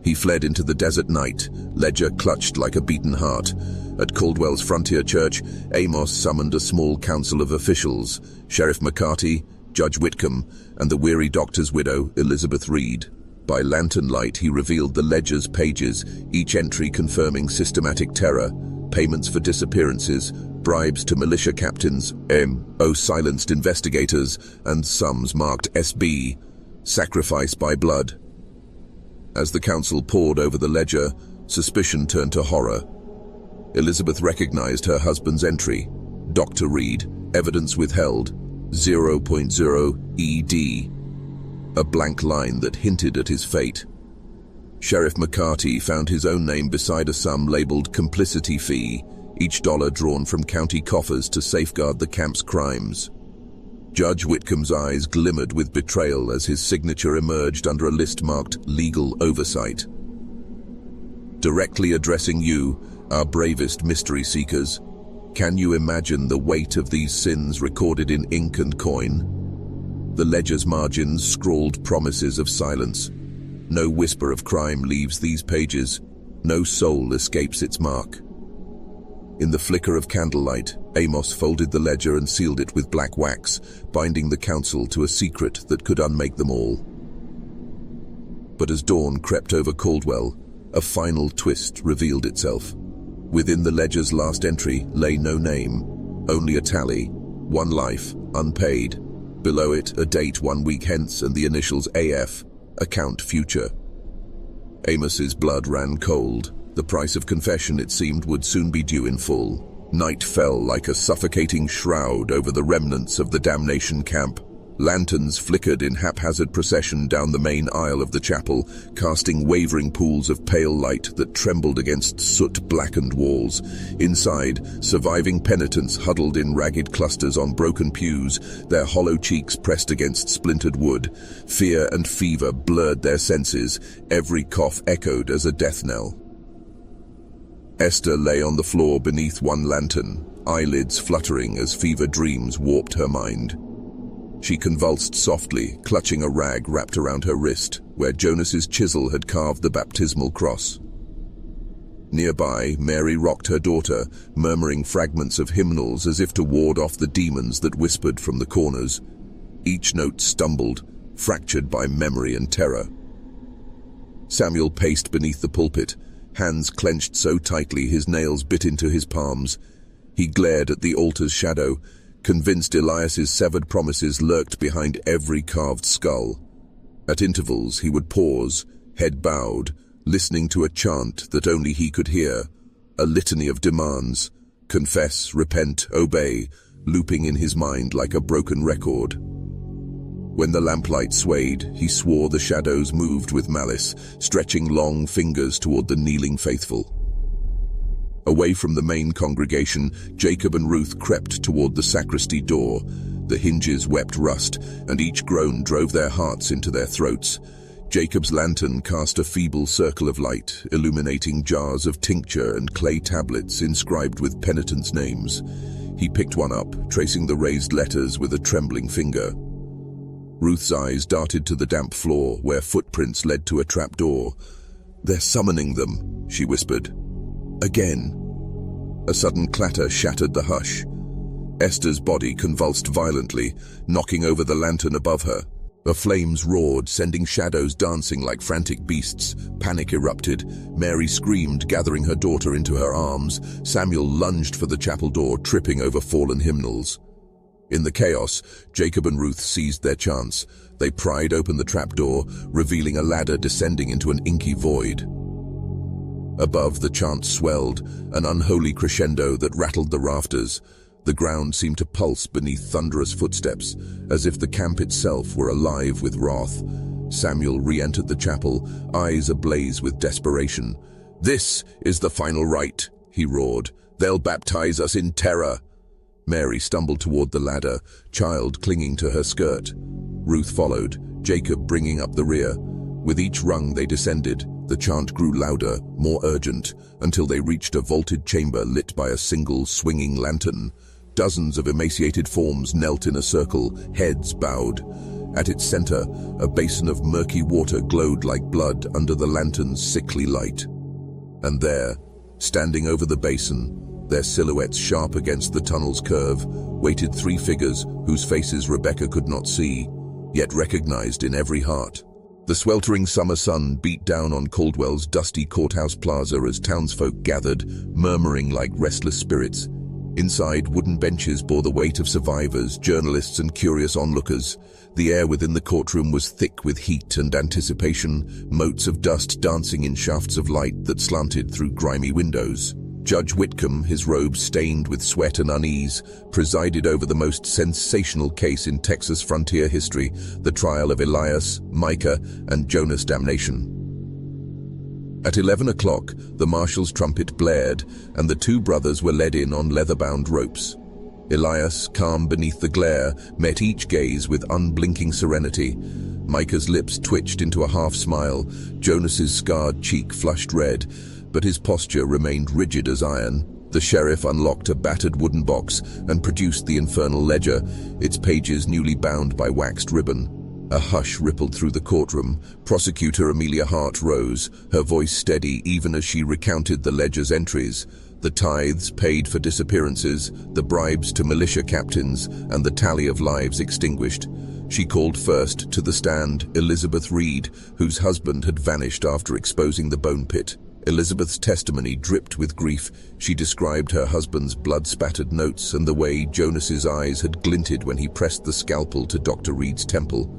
He fled into the desert night, ledger clutched like a beaten heart. At Caldwell's Frontier Church, Amos summoned a small council of officials: Sheriff McCarty, Judge Whitcomb, and the weary doctor's widow, Elizabeth Reed. By lantern light, he revealed the ledger's pages, each entry confirming systematic terror, payments for disappearances, bribes to militia captains, silenced investigators, and sums marked SB. Sacrifice by blood. As the council pored over the ledger, suspicion turned to horror. Elizabeth recognized her husband's entry. Dr. Reed, evidence withheld, 0.0 ED. A blank line that hinted at his fate. Sheriff McCarty found his own name beside a sum labeled complicity fee, each dollar drawn from county coffers to safeguard the camp's crimes. Judge Whitcomb's eyes glimmered with betrayal as his signature emerged under a list marked legal oversight. Directly addressing you, our bravest mystery seekers, can you imagine the weight of these sins recorded in ink and coin? The ledger's margins scrawled promises of silence. No whisper of crime leaves these pages. No soul escapes its mark. In the flicker of candlelight, Amos folded the ledger and sealed it with black wax, binding the council to a secret that could unmake them all. But as dawn crept over Caldwell, a final twist revealed itself. Within the ledger's last entry lay no name, only a tally, one life, unpaid. Below it, a date 1 week hence and the initials AF, account future. Amos's blood ran cold. The price of confession, it seemed, would soon be due in full. Night fell like a suffocating shroud over the remnants of the Damnation camp. Lanterns flickered in haphazard procession down the main aisle of the chapel, casting wavering pools of pale light that trembled against soot-blackened walls. Inside, surviving penitents huddled in ragged clusters on broken pews, their hollow cheeks pressed against splintered wood. Fear and fever blurred their senses, every cough echoed as a death knell. Esther lay on the floor beneath one lantern, eyelids fluttering as fever dreams warped her mind. She convulsed softly, clutching a rag wrapped around her wrist, where Jonas's chisel had carved the baptismal cross. Nearby, Mary rocked her daughter, murmuring fragments of hymnals as if to ward off the demons that whispered from the corners. Each note stumbled, fractured by memory and terror. Samuel paced beneath the pulpit, hands clenched so tightly his nails bit into his palms. He glared at the altar's shadow, convinced Elias's severed promises lurked behind every carved skull. At intervals he would pause, head bowed, listening to a chant that only he could hear, a litany of demands, confess, repent, obey, looping in his mind like a broken record. When the lamplight swayed, he swore the shadows moved with malice, stretching long fingers toward the kneeling faithful. Away from the main congregation, Jacob and Ruth crept toward the sacristy door. The hinges wept rust, and each groan drove their hearts into their throats. Jacob's lantern cast a feeble circle of light, illuminating jars of tincture and clay tablets inscribed with penitents' names. He picked one up, tracing the raised letters with a trembling finger. Ruth's eyes darted to the damp floor, where footprints led to a trapdoor. "They're summoning them," she whispered. Again. A sudden clatter shattered the hush. Esther's body convulsed violently, knocking over the lantern above her. The flames roared, sending shadows dancing like frantic beasts. Panic erupted. Mary screamed, gathering her daughter into her arms. Samuel lunged for the chapel door, tripping over fallen hymnals. In the chaos, Jacob and Ruth seized their chance. They pried open the trapdoor, revealing a ladder descending into an inky void. Above, the chant swelled, an unholy crescendo that rattled the rafters. The ground seemed to pulse beneath thunderous footsteps, as if the camp itself were alive with wrath. Samuel re-entered the chapel, eyes ablaze with desperation. "This is the final rite," he roared. "They'll baptize us in terror." Mary stumbled toward the ladder, child clinging to her skirt. Ruth followed, Jacob bringing up the rear. With each rung they descended, the chant grew louder, more urgent, until they reached a vaulted chamber lit by a single swinging lantern. Dozens of emaciated forms knelt in a circle, heads bowed. At its center, a basin of murky water glowed like blood under the lantern's sickly light. And there, standing over the basin, their silhouettes sharp against the tunnel's curve, waited three figures whose faces Rebecca could not see, yet recognized in every heart. The sweltering summer sun beat down on Caldwell's dusty courthouse plaza as townsfolk gathered, murmuring like restless spirits. Inside, wooden benches bore the weight of survivors, journalists, and curious onlookers. The air within the courtroom was thick with heat and anticipation, motes of dust dancing in shafts of light that slanted through grimy windows. Judge Whitcomb, his robes stained with sweat and unease, presided over the most sensational case in Texas frontier history, the trial of Elias, Micah, and Jonas Damnation. At 11 o'clock, the marshal's trumpet blared, and the two brothers were led in on leather-bound ropes. Elias, calm beneath the glare, met each gaze with unblinking serenity. Micah's lips twitched into a half-smile, Jonas's scarred cheek flushed red, but his posture remained rigid as iron. The sheriff unlocked a battered wooden box and produced the infernal ledger, its pages newly bound by waxed ribbon. A hush rippled through the courtroom. Prosecutor Amelia Hart rose, her voice steady even as she recounted the ledger's entries. The tithes paid for disappearances, the bribes to militia captains, and the tally of lives extinguished. She called first to the stand Elizabeth Reed, whose husband had vanished after exposing the bone pit. Elizabeth's testimony dripped with grief. She described her husband's blood-spattered notes and the way Jonas's eyes had glinted when he pressed the scalpel to Dr. Reed's temple.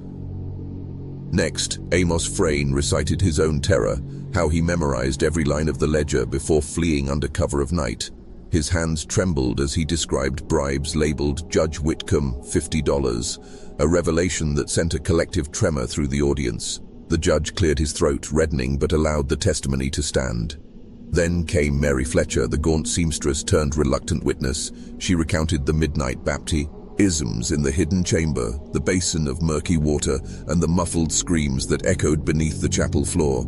Next, Amos Frayne recited his own terror, how he memorized every line of the ledger before fleeing under cover of night. His hands trembled as he described bribes labeled Judge Whitcomb, $50, a revelation that sent a collective tremor through the audience. The judge cleared his throat, reddening, but allowed the testimony to stand. Then came Mary Fletcher, the gaunt seamstress turned reluctant witness. She recounted the midnight baptisms in the hidden chamber, the basin of murky water, and the muffled screams that echoed beneath the chapel floor.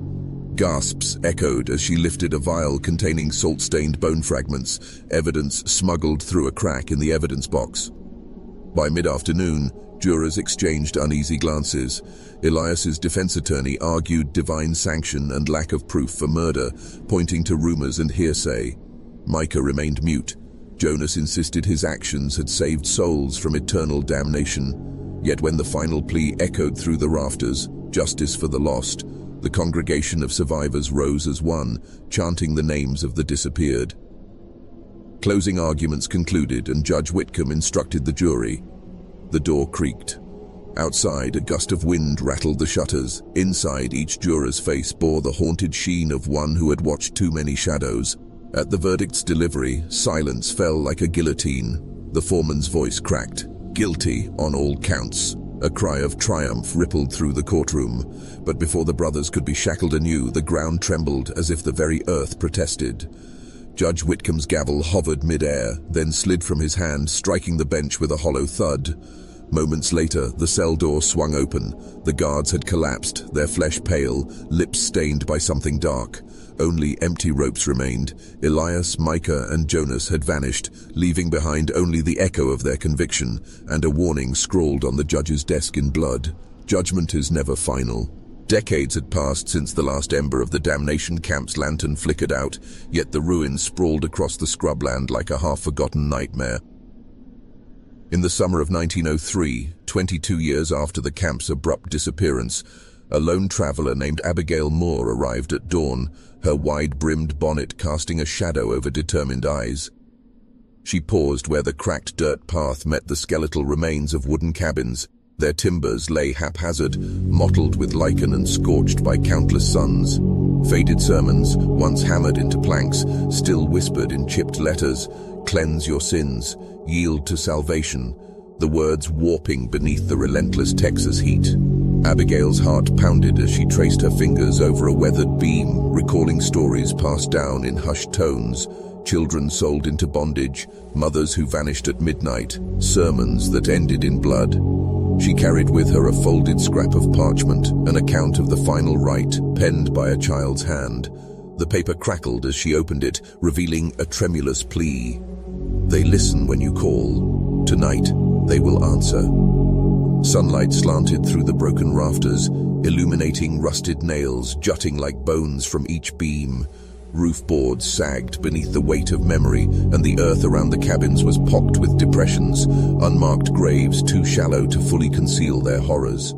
Gasps echoed as she lifted a vial containing salt-stained bone fragments, evidence smuggled through a crack in the evidence box. By mid-afternoon, jurors exchanged uneasy glances. Elias's defense attorney argued divine sanction and lack of proof for murder, pointing to rumors and hearsay. Micah remained mute. Jonas insisted his actions had saved souls from eternal damnation. Yet when the final plea echoed through the rafters, justice for the lost, the congregation of survivors rose as one, chanting the names of the disappeared. Closing arguments concluded, and Judge Whitcomb instructed the jury. The door creaked. Outside, a gust of wind rattled the shutters. Inside, each juror's face bore the haunted sheen of one who had watched too many shadows. At the verdict's delivery, silence fell like a guillotine. The foreman's voice cracked. Guilty on all counts. A cry of triumph rippled through the courtroom. But before the brothers could be shackled anew, the ground trembled as if the very earth protested. Judge Whitcomb's gavel hovered mid-air, then slid from his hand, striking the bench with a hollow thud. Moments later, the cell door swung open. The guards had collapsed, their flesh pale, lips stained by something dark. Only empty ropes remained. Elias, Micah, and Jonas had vanished, leaving behind only the echo of their conviction, and a warning scrawled on the judge's desk in blood. Judgment is never final. Decades had passed since the last ember of the damnation camp's lantern flickered out, yet the ruins sprawled across the scrubland like a half-forgotten nightmare. In the summer of 1903, 22 years after the camp's abrupt disappearance, a lone traveler named Abigail Moore arrived at dawn, her wide-brimmed bonnet casting a shadow over determined eyes. She paused where the cracked dirt path met the skeletal remains of wooden cabins. Their timbers lay haphazard, mottled with lichen and scorched by countless suns. Faded sermons, once hammered into planks, still whispered in chipped letters, "Cleanse your sins, yield to salvation," the words warping beneath the relentless Texas heat. Abigail's heart pounded as she traced her fingers over a weathered beam, recalling stories passed down in hushed tones, children sold into bondage, mothers who vanished at midnight, sermons that ended in blood. She carried with her a folded scrap of parchment, an account of the final rite, penned by a child's hand. The paper crackled as she opened it, revealing a tremulous plea. "They listen when you call. Tonight, they will answer." Sunlight slanted through the broken rafters, illuminating rusted nails jutting like bones from each beam. Roof boards sagged beneath the weight of memory, and the earth around the cabins was pocked with depressions, unmarked graves too shallow to fully conceal their horrors.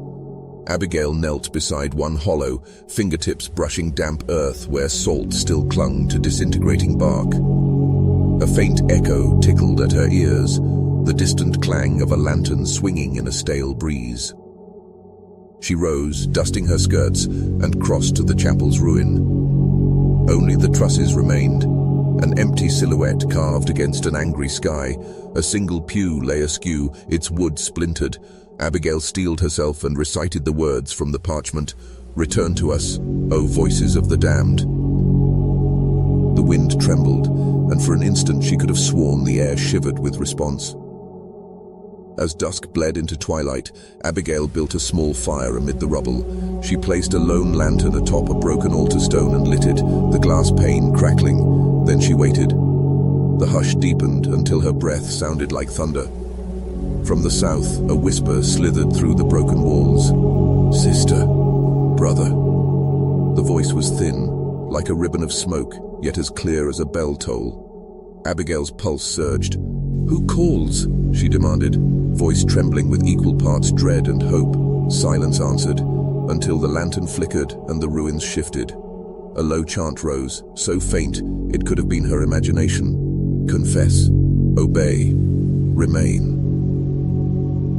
Abigail knelt beside one hollow, fingertips brushing damp earth where salt still clung to disintegrating bark. A faint echo tickled at her ears, the distant clang of a lantern swinging in a stale breeze. She rose, dusting her skirts, and crossed to the chapel's ruin. Only the trusses remained, an empty silhouette carved against an angry sky. A single pew lay askew, its wood splintered. Abigail steeled herself and recited the words from the parchment, "Return to us, O voices of the damned." The wind trembled, and for an instant she could have sworn the air shivered with response. As dusk bled into twilight, Abigail built a small fire amid the rubble. She placed a lone lantern atop a broken altar stone and lit it, the glass pane crackling. Then she waited. The hush deepened until her breath sounded like thunder. From the south, a whisper slithered through the broken walls. "Sister, brother." The voice was thin, like a ribbon of smoke, yet as clear as a bell toll. Abigail's pulse surged. "Who calls?" she demanded, voice trembling with equal parts dread and hope. Silence answered, until the lantern flickered and the ruins shifted. A low chant rose, so faint it could have been her imagination. "Confess, obey, remain."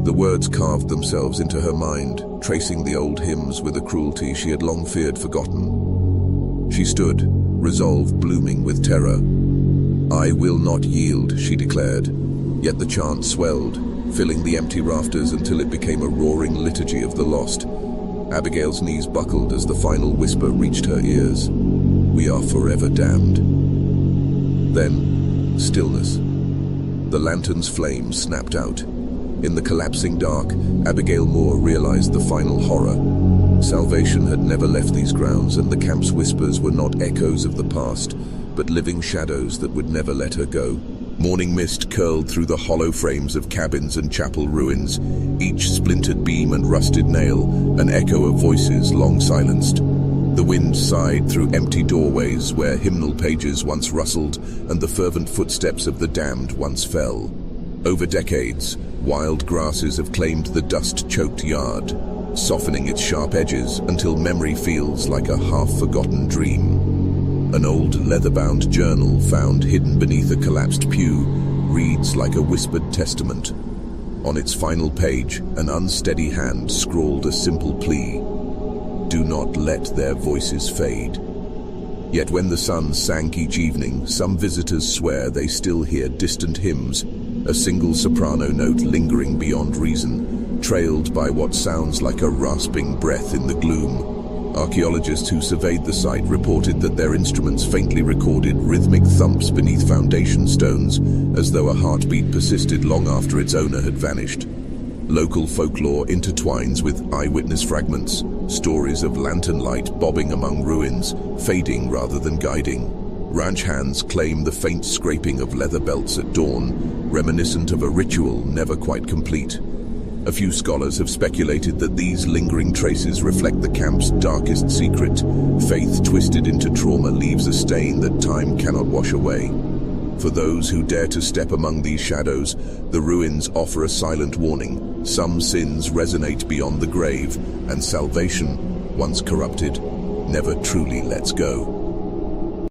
The words carved themselves into her mind, tracing the old hymns with a cruelty she had long feared forgotten. She stood, resolve blooming with terror. "I will not yield," she declared. Yet the chant swelled, filling the empty rafters until it became a roaring liturgy of the lost. Abigail's knees buckled as the final whisper reached her ears. "We are forever damned." Then, stillness. The lantern's flame snapped out. In the collapsing dark, Abigail Moore realized the final horror. Salvation had never left these grounds, and the camp's whispers were not echoes of the past, but living shadows that would never let her go. Morning mist curled through the hollow frames of cabins and chapel ruins, each splintered beam and rusted nail, an echo of voices long silenced. The wind sighed through empty doorways where hymnal pages once rustled and the fervent footsteps of the damned once fell. Over decades, wild grasses have claimed the dust-choked yard, softening its sharp edges until memory feels like a half-forgotten dream. An old leather-bound journal found hidden beneath a collapsed pew reads like a whispered testament. On its final page, an unsteady hand scrawled a simple plea: "Do not let their voices fade." Yet when the sun sank each evening, some visitors swear they still hear distant hymns, a single soprano note lingering beyond reason, trailed by what sounds like a rasping breath in the gloom. Archaeologists who surveyed the site reported that their instruments faintly recorded rhythmic thumps beneath foundation stones, as though a heartbeat persisted long after its owner had vanished. Local folklore intertwines with eyewitness fragments, stories of lantern light bobbing among ruins, fading rather than guiding. Ranch hands claim the faint scraping of leather belts at dawn, reminiscent of a ritual never quite complete. A few scholars have speculated that these lingering traces reflect the camp's darkest secret. Faith twisted into trauma leaves a stain that time cannot wash away. For those who dare to step among these shadows, the ruins offer a silent warning. Some sins resonate beyond the grave, and salvation, once corrupted, never truly lets go.